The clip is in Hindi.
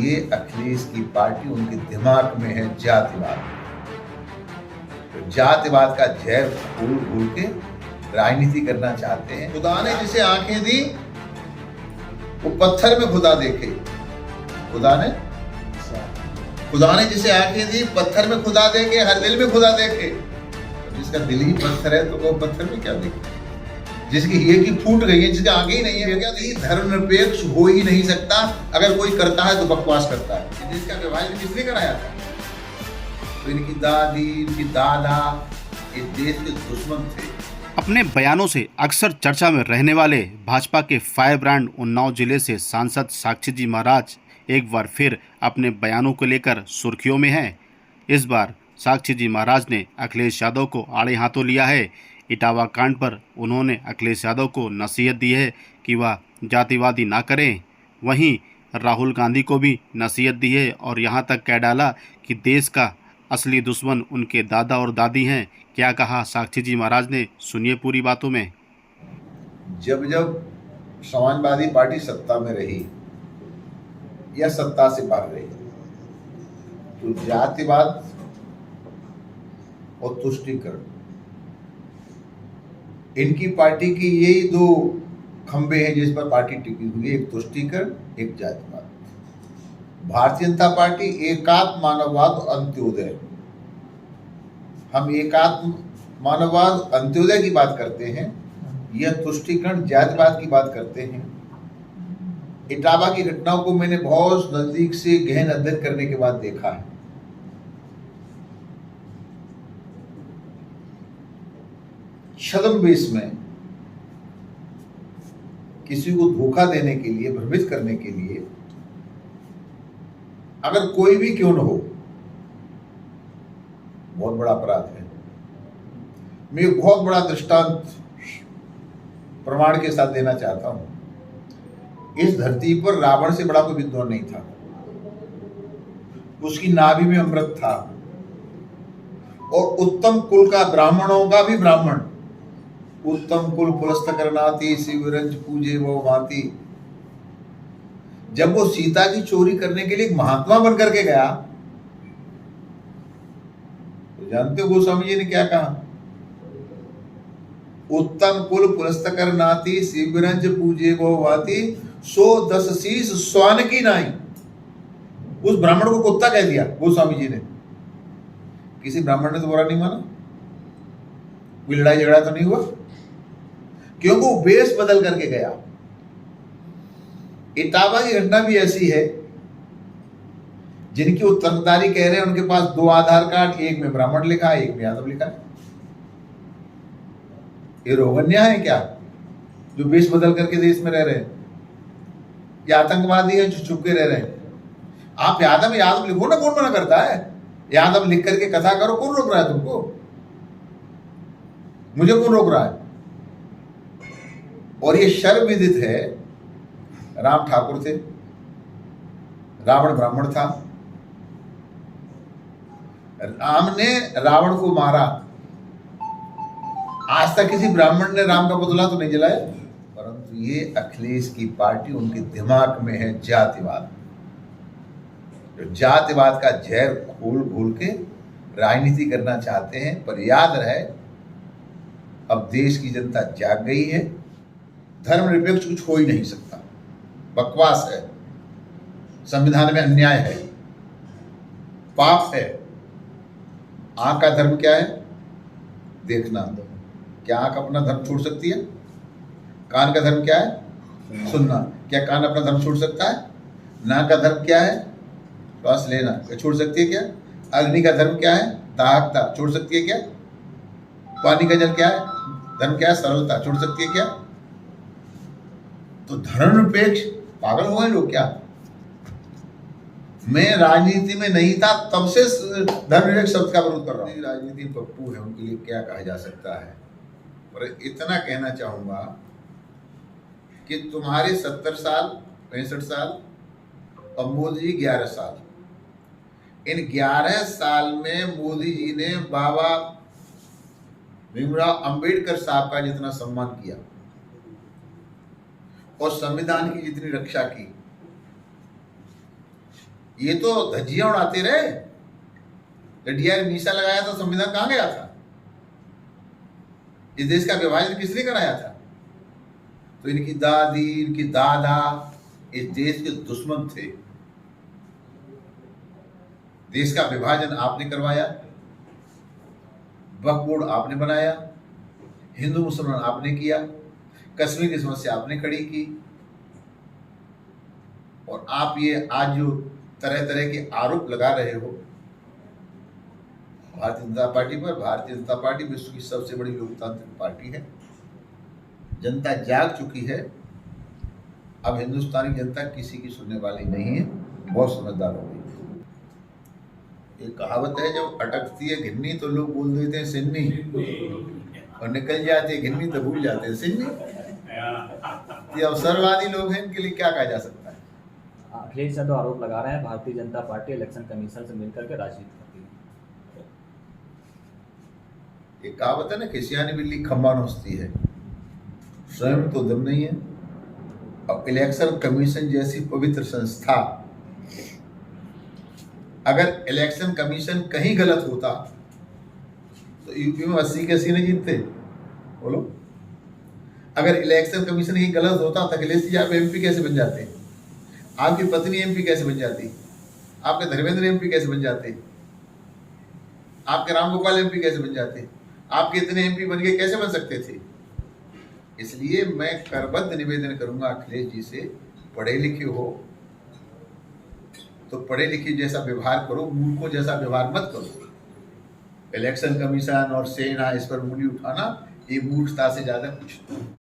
ये अखिलेश की पार्टी उनके दिमाग में है जातिवाद। तो जातिवाद का जहर घोल घोल के राजनीति करना चाहते हैं। खुदा ने जिसे आंखें दी वो पत्थर में खुदा देखे। खुदा ने जिसे आंखें दी पत्थर में खुदा देखे, हर दिल में खुदा देखे। तो जिसका दिल ही पत्थर है तो वो पत्थर में क्या देखे? जिसकी ये की फूट गई है, जिसके आगे ही नहीं है, क्या नहीं? धर्मनिरपेक्ष हो ही नहीं सकता। अगर कोई करता है तो बकवास करता है। जिसका विभाजन किसने कराया था? तो इनकी दादी, इनकी दादा इस देश के दुश्मन थे। अपने बयानों से अक्सर चर्चा में रहने वाले भाजपा के फायर ब्रांड उन्नाव जिले से सांसद साक्षी जी महाराज एक बार फिर अपने बयानों को लेकर सुर्खियों में हैं। इस बार साक्षी जी महाराज ने अखिलेश यादव को आड़े हाथों लिया है। इटावा कांड पर उन्होंने अखिलेश यादव को नसीहत दी है कि वह जातिवादी ना करें। वहीं राहुल गांधी को भी नसीहत दी है और यहाँ तक कह डाला कि देश का असली दुश्मन उनके दादा और दादी हैं। क्या कहा साक्षी जी महाराज ने, सुनिए पूरी बातों में। जब जब समाजवादी पार्टी सत्ता में रही या सत्ता से बाहर रही तो जातिवाद और तुष्टीकरण, इनकी पार्टी की यही दो खंबे हैं जिस पर पार्टी टिकी हुई है। एक तुष्टीकरण, एक जातिवाद। भारतीय जनता पार्टी एकात्म मानववाद और अंत्योदय, हम एकात्म मानववाद अंत्योदय की बात करते हैं, यह तुष्टीकरण जातिवाद की बात करते हैं। इटावा की घटनाओं को मैंने बहुत नजदीक से गहन अध्ययन करने के बाद देखा है। छद्मवेश में किसी को धोखा देने के लिए, भ्रमित करने के लिए अगर कोई भी क्यों न हो, बहुत बड़ा अपराध है। मैं एक बहुत बड़ा दृष्टांत प्रमाण के साथ देना चाहता हूं। इस धरती पर रावण से बड़ा कोई विद्वान नहीं था। उसकी नाभि में अमृत था और उत्तम कुल का, ब्राह्मणों का भी ब्राह्मण, उत्तम कुल पुलस्त करनाती शिवरंज पूजे वो भांति। जब वो सीता की चोरी करने के लिए एक महात्मा बन करके गया तो जानते हो गोस्वामी जी ने क्या कहा? उत्तम कुल पुलस्त करनाती शिवरंज पूजे वो भांति, सो 10 शीश स्वान की नाई। उस ब्राह्मण को कुत्ता कह दिया गोस्वामी जी ने। किसी ब्राह्मण ने तो बुरा नहीं माना, कोई लड़ाई झगड़ा तो नहीं हुआ, क्योंकि वो वेश बदल करके गया। इटावा की घटना भी ऐसी है। जिनकी उत्तरदारी कह रहे हैं उनके पास 2 आधार कार्ड, एक में ब्राह्मण लिखा है, एक में यादव लिखा है। ये रोहन्या है क्या जो वेश बदल करके देश में रह रहे हैं? ये आतंकवादी है जो छुप के रह रहे हैं। आप यादव लिखो ना, कौन मना करता है? यादव लिख करके कथा करो, कौन रोक रहा है तुमको? मुझे कौन रोक रहा है? और ये शर्म विदित है, राम ठाकुर थे, रावण ब्राह्मण था। राम ने रावण को मारा। आज तक किसी ब्राह्मण ने राम का पुतला तो नहीं जलाया। परंतु ये अखिलेश की पार्टी, उनके दिमाग में है जातिवाद। जो जातिवाद का जहर घोल घोल के राजनीति करना चाहते हैं। पर याद रहे, अब देश की जनता जाग गई है। धर्मनिरपेक्ष कुछ हो ही नहीं सकता, बकवास है, संविधान में अन्याय है, पाप है। आंख का धर्म क्या है? देखना। क्या आंख अपना धर्म छोड़ सकती है? कान का धर्म क्या है? सुनना। क्या कान अपना धर्म छोड़ सकता है? नाक का धर्म क्या है? श्वास लेना। क्या छोड़ सकती है क्या? अग्नि का धर्म क्या है? दाहकता। छोड़ सकती है क्या? पानी का जल क्या है? धर्म क्या है? सरलता। छोड़ सकती है क्या? तो धर्मनिरपेक्ष पागल हो गए लोग क्या? मैं राजनीति में नहीं था तब से धर्मनिरपेक्ष शब्द का विरोध कर रहा हूं। राजनीति पप्पू है, उनके लिए क्या कहा जा सकता है। पर इतना कहना चाहूंगा कि तुम्हारे 70 साल 65 साल और मोदी जी 11 साल, इन 11 साल में मोदी जी ने बाबा भीमराव अंबेडकर साहब का जितना सम्मान किया और संविधान की जितनी रक्षा की, ये तो धज्जियां उड़ाते रहे। डीआर मीसा लगाया था, संविधान कहां गया था? इस देश का विभाजन किसने कराया था? तो इनकी दादी, इनकी दादा इस देश के दुश्मन थे। देश का विभाजन आपने करवाया, वक्फ बोर्ड आपने बनाया, हिंदू मुसलमान आपने किया, कश्मीर की समस्या आपने खड़ी की, और आप ये आज जो तरह तरह के आरोप लगा रहे हो भारतीय जनता पार्टी पर। भारतीय जनता पार्टी विश्व की सबसे बड़ी लोकतांत्रिक पार्टी है। जनता जाग चुकी है। अब हिंदुस्तानी जनता किसी की सुनने वाली नहीं है, बहुत समझदार हो गई। एक कहावत है, जब अटकती है घिन्नी तो लोग बोल देते हैं सिन्नी, और निकल जाती है घिन्नी तो भूल जाते हैं सिन्नी। ये अवसरवादी लोग हैं, इनके लिए क्या कहा जा सकता है? अखिलेश यादव आरोप लगा रहे हैं Bharatiya Janata party election commission से मिलकर के राजनीति करती है। एक कहावत है ना, खिसियानी बिल्ली खम्बा नोचती है, स्वयं तो दम नहीं है। अब इलेक्शन कमीशन जैसी पवित्र संस्था, अगर इलेक्शन कमीशन कहीं गलत होता तो यूपी में 80 के 80 नहीं जीतते? बोलो। अगर इलेक्शन कमीशन ही गलत होता तो अखिलेश जी आप एमपी कैसे बन जाते? आपकी पत्नी एमपी कैसे बन जाती? आपके धर्मेंद्र एमपी कैसे बन जाते? आपके रामगोपाल एमपी कैसे बन जाते? आपके इतने एमपी बन गए, कैसे बन सकते थे? इसलिए मैं करबद्ध निवेदन करूंगा अखिलेश जी से, पढ़े लिखे हो तो पढ़े लिखे जैसा व्यवहार करो, मूर्खों जैसा व्यवहार मत करो। इलेक्शन कमीशन और सेना इस पर उंगली उठाना ये मूर्खता से ज्यादा कुछ नहीं।